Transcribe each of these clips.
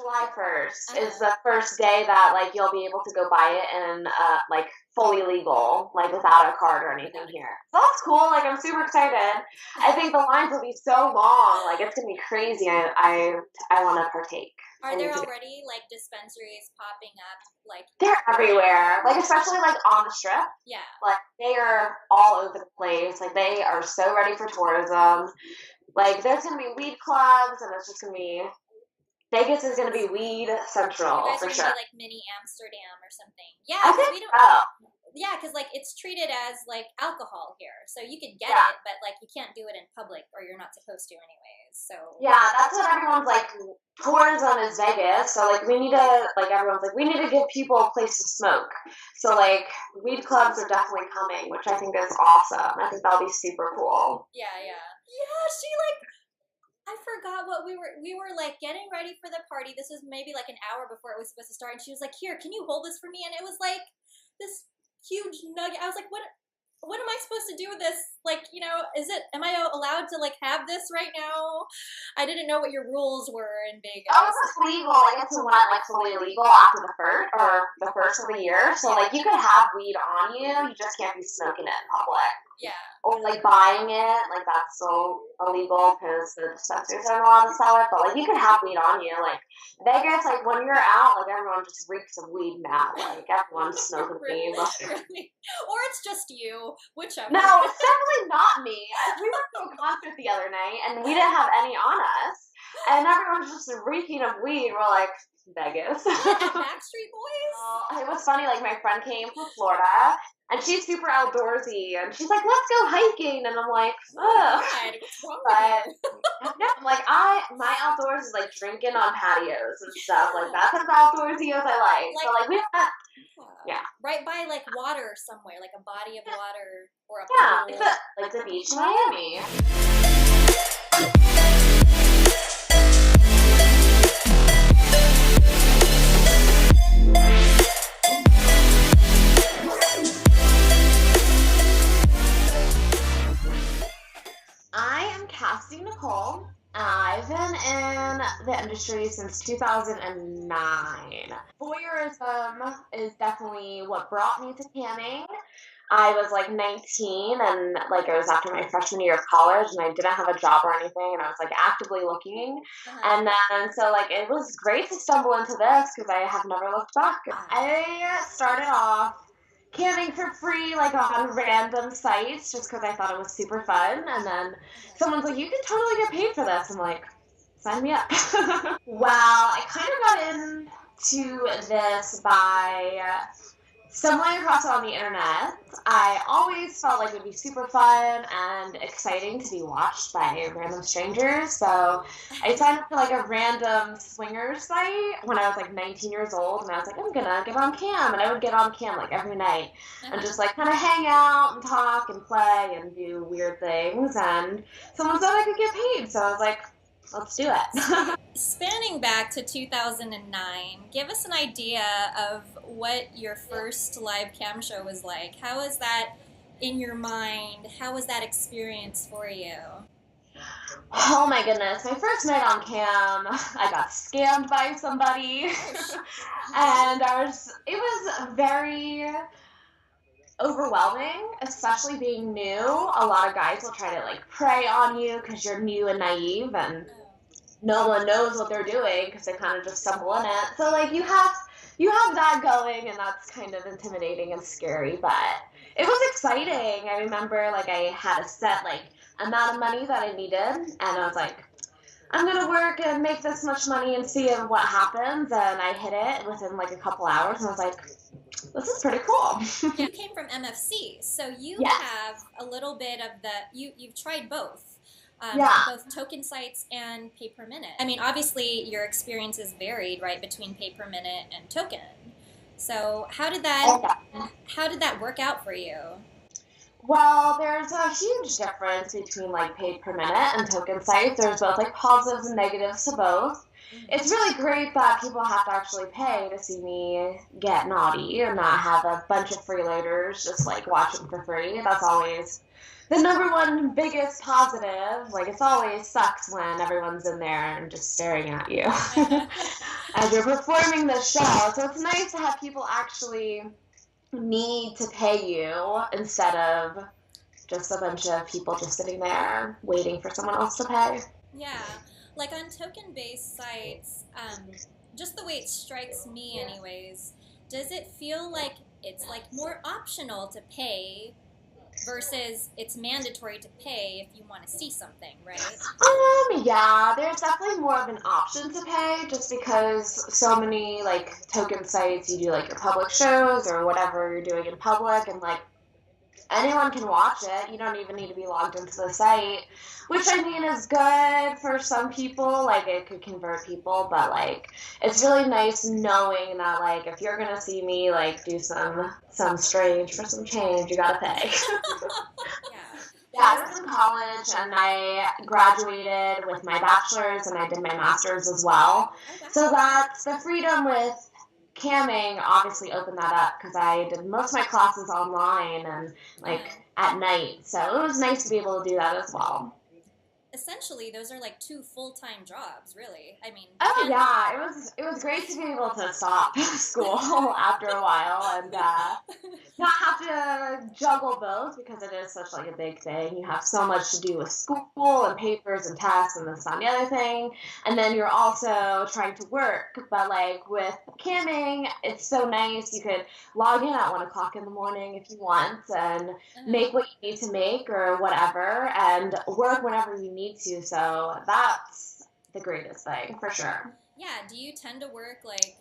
July 1st is the first day that, like, you'll be able to go buy it and, like, fully legal, like, without a card or anything here. So that's cool. Like, I'm super excited. I think the lines will be so long. Like, it's going to be crazy. I want to partake. Are there already, like, dispensaries popping up? Like, they're everywhere. Like, especially, like, on the Strip. Yeah. Like, they are all over the place. Like, they are so ready for tourism. Like, there's going to be weed clubs, and it's just going to be... Vegas is going to be weed central, for sure. Be like mini Amsterdam or something. Yeah, I think so. Yeah, because, like, it's treated as, like, alcohol here. So you can get it, but, like, you can't do it in public, or you're not supposed to anyways. So... Yeah, that's what everyone's, like, tourism is Vegas. So, like, we need to, like, everyone's like, we need to give people a place to smoke. So, like, weed clubs are definitely coming, which I think is awesome. I think that'll be super cool. Yeah. Yeah, she, like... I forgot what we were like getting ready for the party. This was maybe like an hour before it was supposed to start, and she was like, "Here, can you hold this for me?" And it was like this huge nugget. I was like, what am I supposed to do with this? Like, you know, am I allowed to, like, have this right now? I didn't know what your rules were in Vegas. Oh, it's legal. Like, it's not, like, fully legal after the first of the year. So, like, you could have weed on you. You just can't be smoking it in public. Yeah. Or, like, buying it. Like, that's so illegal because the dispensaries aren't allowed to sell it. But, like, you could have weed on you. Like, Vegas, like, when you're out, like, everyone just reeks of weed now. Like, everyone's smoking weed. Really? Or it's just you. Whichever. No, it's definitely not me. We went to a concert the other night, and we didn't have any on us. And everyone's just reeking of weed. We're like, Vegas. Backstreet Boys? It was funny. Like, my friend came from Florida, and she's super outdoorsy. And she's like, let's go hiking. And I'm like, oh. What's wrong with you? Yeah, like, my outdoors is, like, drinking on patios and stuff. Like, that's as outdoorsy as I like. So, like, we have... Yeah. Right by, like, water somewhere, like a body of water or a pool. Yeah, like the beach in Miami. I am Cassidy Nicole. I've been in the industry since 2009. Voyeurism is definitely what brought me to camming. I was like 19 and like it was after my freshman year of college and I didn't have a job or anything and I was like actively looking. And then so like it was great to stumble into this because I have never looked back. I started off camming for free, like on random sites, just because I thought it was super fun. And then someone's like, you can totally get paid for this. I'm like, sign me up. Well, I kind of got into this by stumbling across it on the internet. I always felt like it would be super fun and exciting to be watched by random strangers. So I signed up for like a random swingers site when I was like 19 years old. And I was like, I'm going to get on cam. And I would get on cam like every night and just like kind of hang out and talk and play and do weird things. And someone said I could get paid. So I was like, let's do it. Spanning back to 2009, give us an idea of what your first live cam show was like. How was that in your mind? How was that experience for you? Oh my goodness. My first night on cam, I got scammed by somebody. And it was very overwhelming, especially being new. A lot of guys will try to like prey on you because you're new and naive and no one knows what they're doing because they kind of just stumble in it. So like you have that going and that's kind of intimidating and scary, but it was exciting. I remember like I had a set like amount of money that I needed and I was like, I'm gonna work and make this much money and see what happens, and I hit it within like a couple hours and I was like, this is pretty cool. You came from MFC, so you have a little bit of you've tried both. Both token sites and pay per minute. I mean, obviously your experiences varied, right, between pay per minute and token. So how did that work out for you? Well, there's a huge difference between like pay per minute and token sites. There's both like positives and negatives to both. It's really great that people have to actually pay to see me get naughty and not have a bunch of freeloaders just like watching for free. That's always the number one biggest positive. Like, it always sucks when everyone's in there and just staring at you. And as you're performing the show. So it's nice to have people actually need to pay you instead of just a bunch of people just sitting there waiting for someone else to pay. Yeah, like on token-based sites, just the way it strikes me anyways, does it feel like it's like more optional to pay versus it's mandatory to pay if you want to see something, right? Yeah, there's definitely more of an option to pay just because so many like token sites, you do like your public shows or whatever you're doing in public, and like anyone can watch it. You don't even need to be logged into the site, which I mean is good for some people. Like it could convert people, but like it's really nice knowing that like if you're gonna see me like do some strange for some change, you gotta pay. Yeah, I was in college and I graduated with my bachelor's and I did my master's as well. So that's the freedom with camming obviously opened that up because I did most of my classes online and like at night. So it was nice to be able to do that as well. Essentially, those are like 2 full-time jobs, really. I mean, yeah, it was great to be able to stop school after a while and not have to juggle both because it is such like a big thing. You have so much to do with school and papers and tests and this and the other thing, and then you're also trying to work. But like with camming, it's so nice. You could log in at 1:00 in the morning if you want and make what you need to make or whatever, and work whenever you need to. So that's the greatest thing for sure. Yeah. Do you tend to work like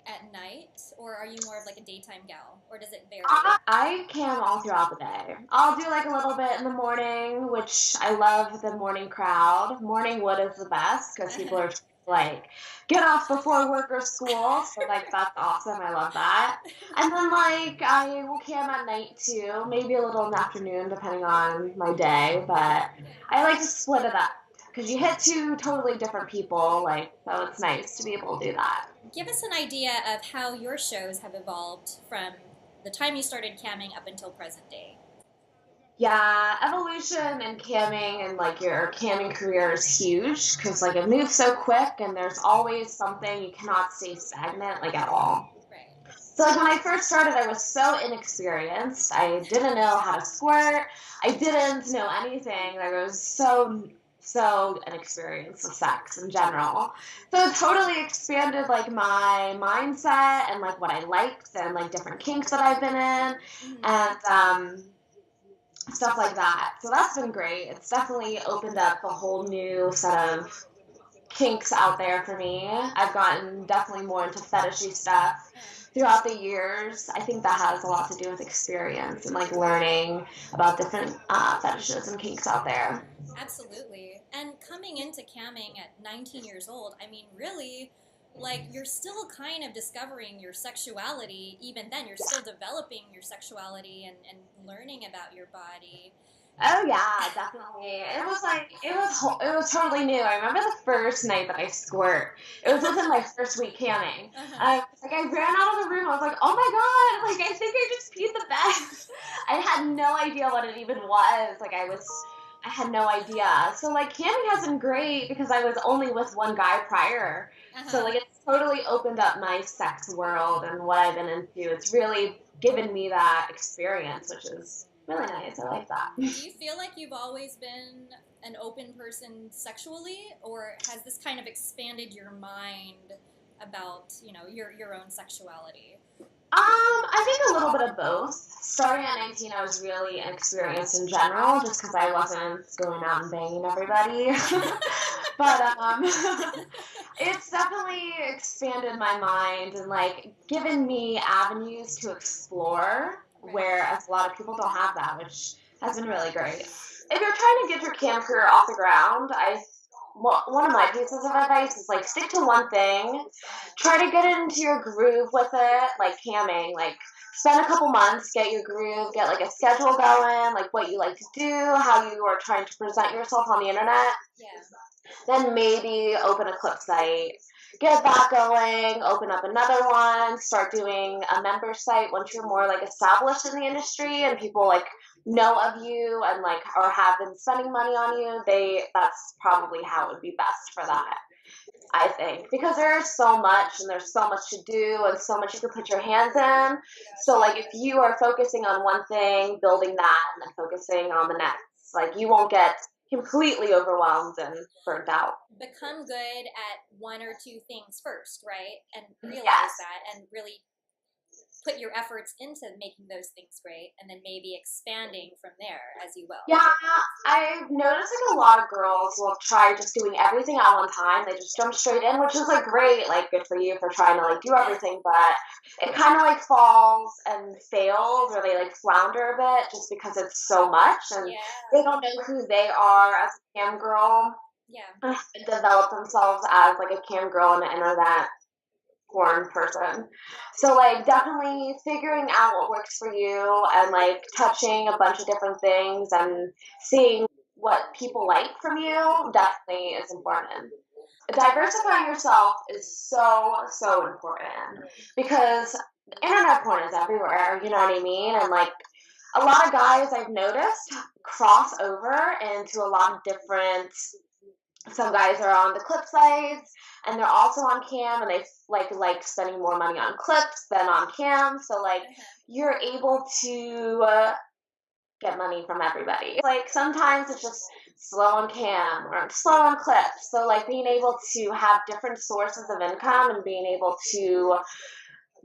at night, or are you more of like a daytime gal, or does it vary? I cam all throughout the day. I'll do like a little bit in the morning, which I love the morning crowd. Morning wood is the best because people are like get off before work or school, so like that's awesome. I love that. And then like I will cam at night too, maybe a little in the afternoon depending on my day, but I like to split it up because you hit 2 totally different people, like, so it's nice to be able to do that. Give us an idea of how your shows have evolved from the time you started camming up until present day. Yeah, evolution in camming and like your camming career is huge because like it moves so quick and there's always something. You cannot stay stagnant like at all. Right. So like when I first started, I was so inexperienced. I didn't know how to squirt. I didn't know anything. Like I was so inexperienced with sex in general. So it totally expanded like my mindset and like what I liked and like different kinks that I've been in and stuff like that. So that's been great. It's definitely opened up a whole new set of kinks out there for me. I've gotten definitely more into fetishy stuff throughout the years. I think that has a lot to do with experience and like learning about different fetishes and kinks out there. Absolutely. And coming into camming at 19 years old, I mean, really, like, you're still kind of discovering your sexuality. Even then, you're still developing your sexuality and learning about your body. Oh yeah, definitely. It was totally new. I remember the first night that I squirt. It was within my first week camming. I ran out of the room. I was like, oh my god! Like I think I just peed the bed. I had no idea what it even was. Like I had no idea. So like camming has been great because I was only with one guy prior. So like it's totally opened up my sex world and what I've been into. It's really given me that experience, which is really nice. I like that. Do you feel like you've always been an open person sexually, or has this kind of expanded your mind about, you know, your own sexuality? I think a little bit of both. Starting at 19, I was really inexperienced in general, just because I wasn't going out and banging everybody. But it's definitely expanded my mind and like given me avenues to explore, whereas a lot of people don't have that, which has been really great. If you're trying to get your cam career off the ground, one of my pieces of advice is like stick to one thing, try to get into your groove with it, like camming, like spend a couple months, get your groove, get like a schedule going, like what you like to do, how you are trying to present yourself on the internet. Then maybe open a clip site, get that going, open up another one, start doing a member site once you're more like established in the industry and people like know of you and like or have been spending money on you. That's probably how it would be best for that. I think, because there's so much and there's so much to do and so much you can put your hands in. So like if you are focusing on one thing, building that, and then focusing on the next, like you won't get completely overwhelmed and burnt out. Become good at one or two things first, right? And realize Yes. that and really put your efforts into making those things great, and then maybe expanding from there as you will. Yeah, I've noticed like a lot of girls will try just doing everything at one time. They just jump straight in, which is like great, like good for you for trying to like do everything, but it kind of like falls and fails, or they like flounder a bit just because it's so much and they don't know who they are as a cam girl. Yeah. Develop themselves as like a cam girl on the internet porn person. So like definitely figuring out what works for you and like touching a bunch of different things and seeing what people like from you definitely is important. Diversifying yourself is so important because internet porn is everywhere, you know what I mean? And like a lot of guys I've noticed cross over into a lot of different. Some guys are on the clip sites and they're also on cam and they like spending more money on clips than on cam. So like you're able to get money from everybody. Like sometimes it's just slow on cam or slow on clips. So like being able to have different sources of income and being able to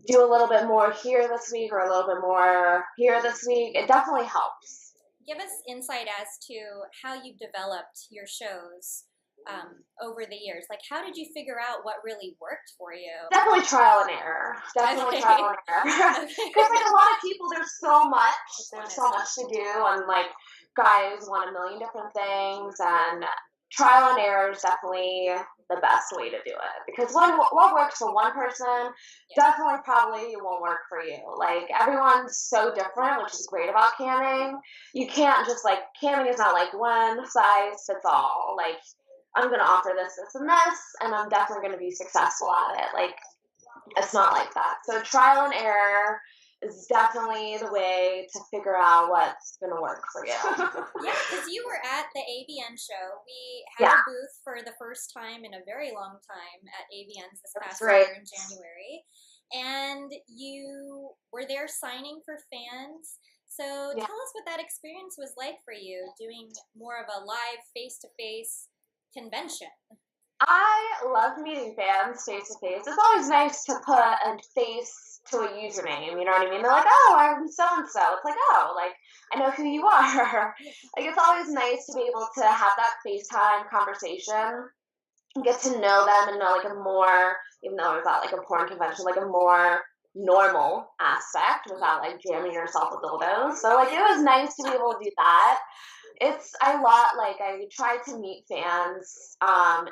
do a little bit more here this week or a little bit more here this week, it definitely helps. Give us insight as to how you've developed your shows over the years. Like, how did you figure out what really worked for you? Definitely trial and error. Definitely trial and error. Because like a lot of people, there's so much to do, and like guys want a million different things, and trial and error is definitely the best way to do it. Because what works for one person definitely probably won't work for you. Like everyone's so different, which is great about camming. You can't just like camming is not like one size fits all. Like I'm going to offer this, this, and this, and I'm definitely going to be successful at it. Like, it's not like that. So trial and error is definitely the way to figure out what's going to work for you. Yeah, because you were at the AVN show. We had a booth for the first time in a very long time at AVN's this past year in January. And you were there signing for fans. So tell us what that experience was like for you, doing more of a live face-to-face convention. I love meeting fans face to face. It's always nice to put a face to a username, you know what I mean? They're like, oh, I'm so and so. It's like, oh, like I know who you are. Like it's always nice to be able to have that FaceTime conversation, get to know them and know like a more, even though it's not like a porn convention, like a more normal aspect without like jamming yourself with dildos. So like it was nice to be able to do that. It's a lot, like, I try to meet fans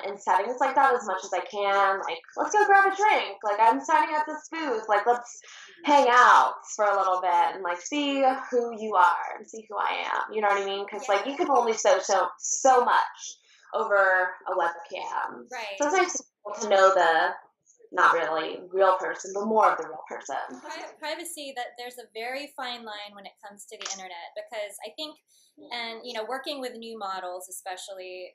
in settings like that as much as I can. Like, let's go grab a drink. Like, I'm signing at this booth. Like, let's hang out for a little bit and, like, see who you are and see who I am. You know what I mean? Because, like, you can only so much over a webcam. Right. So it's nice to know the not really real person, but more of the real person. Privacy, that there's a very fine line when it comes to the internet, because I think, and you know, working with new models especially,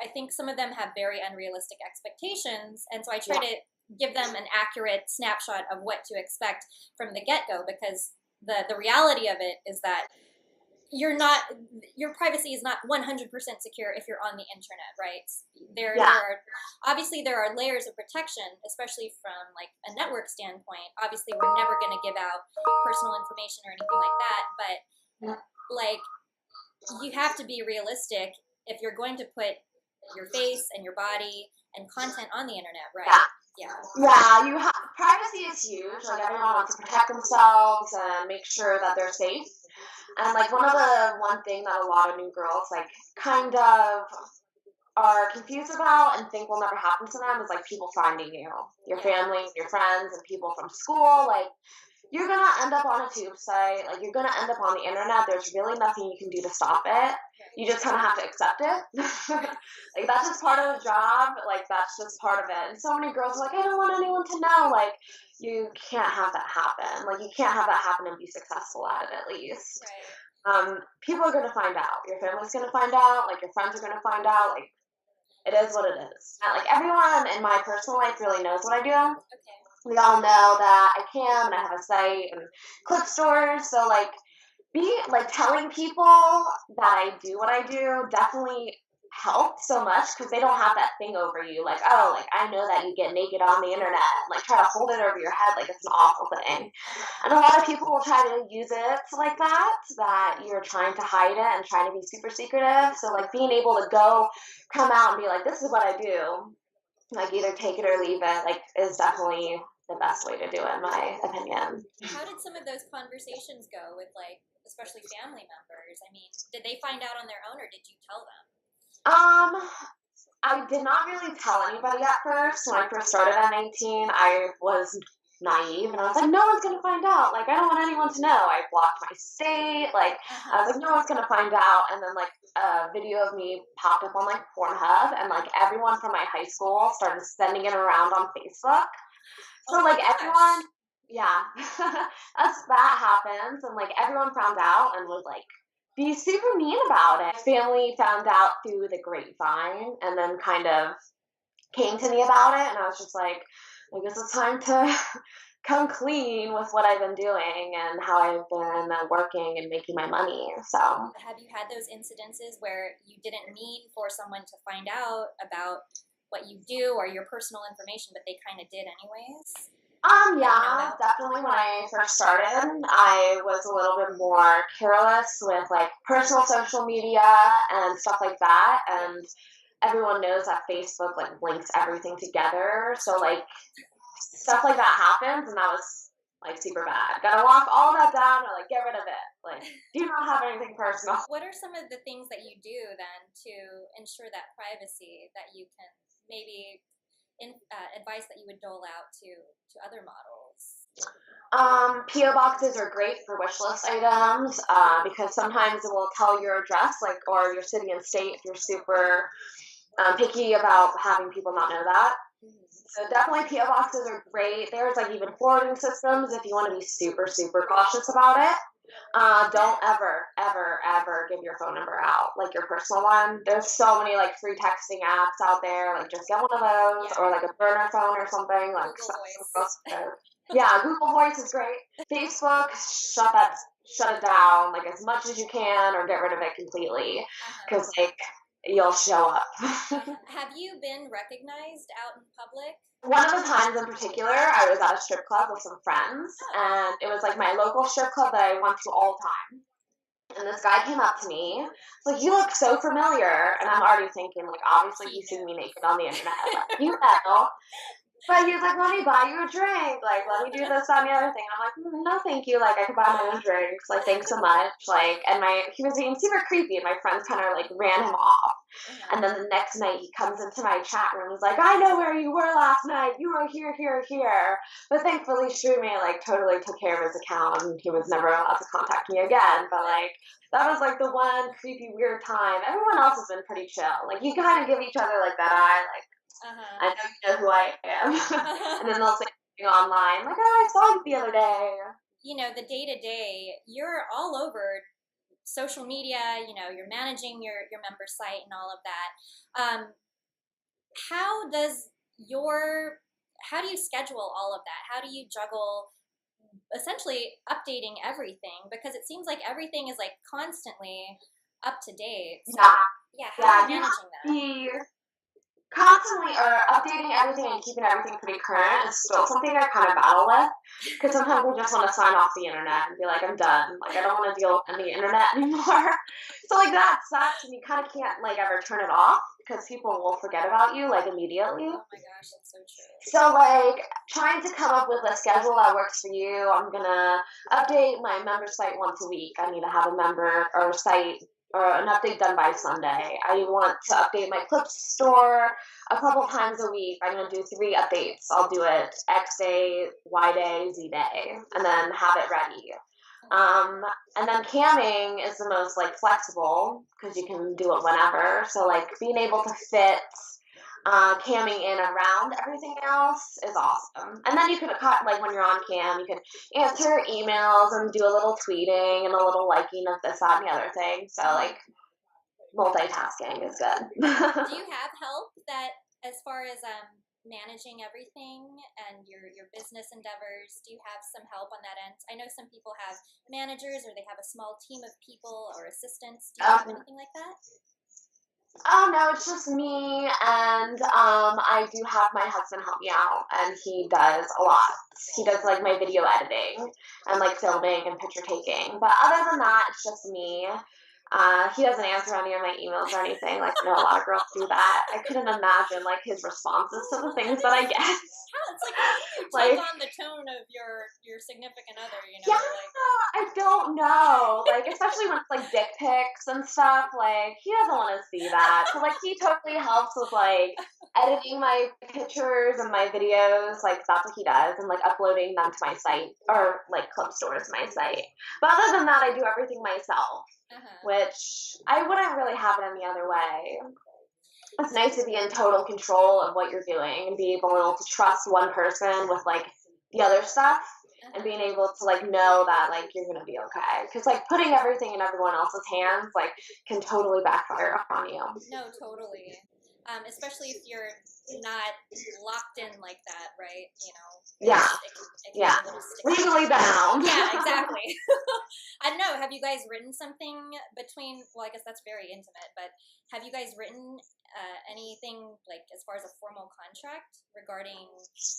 I think some of them have very unrealistic expectations, and so I try to give them an accurate snapshot of what to expect from the get-go, because the reality of it is that your privacy is not 100% secure if you're on the internet, right? There are obviously there are layers of protection, especially from like a network standpoint. Obviously, we're never going to give out personal information or anything like that, but like you have to be realistic if you're going to put your face and your body and content on the internet, right? Yeah, privacy is huge. Like everyone wants to protect themselves and make sure that they're safe. And like one thing that a lot of new girls like kind of are confused about and think will never happen to them is like people finding you, your family, your friends, and people from school. Like you're gonna end up on a tube site, like you're gonna end up on the internet. There's really nothing you can do to stop it. You just kind of have to accept it. Like that's just part of the job. Like that's just part of it. And so many girls are like, I don't want anyone to know. Like you can't have that happen. Like you can't have that happen and be successful at it at least. Right. People are gonna find out. Your family's gonna find out. Like your friends are gonna find out. Like It is what it is. Like, everyone in my personal life really knows what I do. Okay. We all know that I cam and I have a site and clip stores. So, like, telling people that I do what I do definitely helped so much because they don't have that thing over you. Like, oh, like, I know that you get naked on the internet and, like, try to hold it over your head like it's an awful thing. And a lot of people will try to use it like that you're trying to hide it and trying to be super secretive. So, like, being able to come out and be like, this is what I do, like, either take it or leave it, like, is definitely the best way to do it, in my opinion. How did some of those conversations go with, like, especially family members? I mean, did they find out on their own, or did you tell them? I did not really tell anybody at first. When I first started at 19, I was naive, and I was like, no one's gonna find out. Like, I don't want anyone to know. I blocked my state. Like, I was like, no one's gonna find out. And then, like, a video of me popped up on, like, Pornhub, and, like, everyone from my high school started sending it around on Facebook. So, Oh, like, my gosh. everyone, yeah, that happens, and, like, everyone found out and would, like, be super mean about it. Family found out through the grapevine and then kind of came to me about it, and I was just like, I guess it's time to come clean with what I've been doing and how I've been working and making my money. So, have you had those incidences where you didn't mean for someone to find out about what you do or your personal information, but they kind of did anyways? Yeah, definitely. When I first started, I was a little bit more careless with, like, personal social media and stuff like that. And everyone knows that Facebook, like, links everything together. So, like, stuff like that happens, and that was, like, super bad. Gotta lock all that down or, like, get rid of it. Like, do not have anything personal. What are some of the things that you do then to ensure that privacy that you can maybe advice that you would dole out to other models? P.O. boxes are great for wish list items because sometimes it will tell your address, like, or your city and state if you're super picky about having people not know that. So definitely P.O. boxes are great. There's, like, even forwarding systems if you want to be super, super cautious about it. Don't ever, ever, ever give your phone number out, like, your personal one. There's so many, like, free texting apps out there. Like, just get one of those, or, like, a burner phone or something. Like, Google Voice. Yeah, Google Voice is great. Facebook, shut it down, like, as much as you can, or get rid of it completely, because, like, you'll show up. Have you been recognized out in public? One of the times in particular, I was at a strip club with some friends, and it was, like, my local strip club that I went to all the time. And this guy came up to me, like, you look so familiar, and I'm already thinking, like, obviously he's seen me naked on the internet, like, you know. But he was like, let me buy you a drink, like, let me do this, that, and the other thing. And I'm like, no, thank you, like, I can buy my own drinks, like, thanks so much, like, and he was being super creepy, and my friends kind of, like, ran him off. And then the next night, he comes into my chat room, and he's like, I know where you were last night, you were here, here, here. But thankfully, Streamate, like, totally took care of his account, and he was never allowed to contact me again. But, like, that was, like, the one creepy, weird time. Everyone else has been pretty chill. Like, you kind of give each other, like, that eye, like, I know you know who I am. And then they'll say something online, like, oh, I saw you the other day. You know, the day-to-day, you're all over social media, you know, you're managing your member site and all of that. How do you schedule all of that? How do you juggle essentially updating everything? Because it seems like everything is, like, constantly up to date. So, how are you managing that? Constantly updating everything and keeping everything pretty current is still something I kind of battle with, because sometimes I just want to sign off the internet and be like, I'm done. Like, I don't want to deal with any internet anymore. So, like, that sucks, and you kind of can't, like, ever turn it off because people will forget about you, like, immediately. Oh my gosh, that's so true. So, like, trying to come up with a schedule that works for you. I'm gonna update my member site once a week. I need to have a member or site or an update done by Sunday. I want to update my clips store a couple times a week. I'm going to do 3 updates. I'll do it X day, Y day, Z day, and then have it ready. And then camming is the most, like, flexible because you can do it whenever. So, like, being able to fit camming in around everything else is awesome. And then you could, like, when you're on cam, you could answer emails and do a little tweeting and a little liking of this, that, and the other thing. So, like, multitasking is good. Do you have help that, as far as managing everything and your business endeavors, do you have some help on that end? I know some people have managers or they have a small team of people or assistants. Do you have anything like that? Oh no, it's just me, and I do have my husband help me out, and he does a lot. He does like my video editing and like filming and picture taking. But other than that, it's just me. He doesn't answer any of my emails or anything. Like, I know a lot of girls do that. I couldn't imagine like his responses to the things that I get. It's like, how do you take on the tone of your significant other, you know? Yeah, I don't know. Like, especially when it's like dick pics and stuff, like, he doesn't want to see that. So, like, he totally helps with like editing my pictures and my videos. Like, that's what he does, and like uploading them to my site, or like clip stores to my site. But other than that, I do everything myself, which I wouldn't really have it any other way. It's nice to be in total control of what you're doing and be able to trust one person with like the other stuff, and being able to like know that like you're gonna be okay. Because like putting everything in everyone else's hands like can totally backfire on you. No, totally. Especially if you're not locked in like that, right? You know. Yeah. It can be a little sticky. Legally bound. Yeah, exactly. I don't know. Have you guys written something between? Well, I guess that's very intimate. But have you guys written anything like as far as a formal contract regarding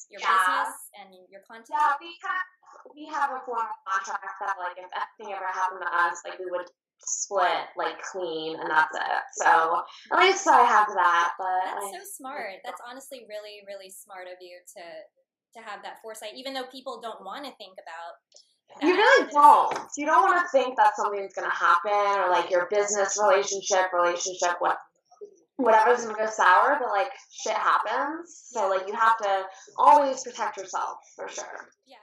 your business and your content? Yeah, we have a formal contract that like if anything ever happened to us, like we would split like clean, and that's it. So at least I have that. But that's so smart. That's honestly really, really smart of you to have that foresight, even though people don't want to think about that. You really don't. You don't want to think that something's going to happen, or like your business relationship, whatever's going to go sour, but like shit happens. So like you have to always protect yourself for sure. Yeah.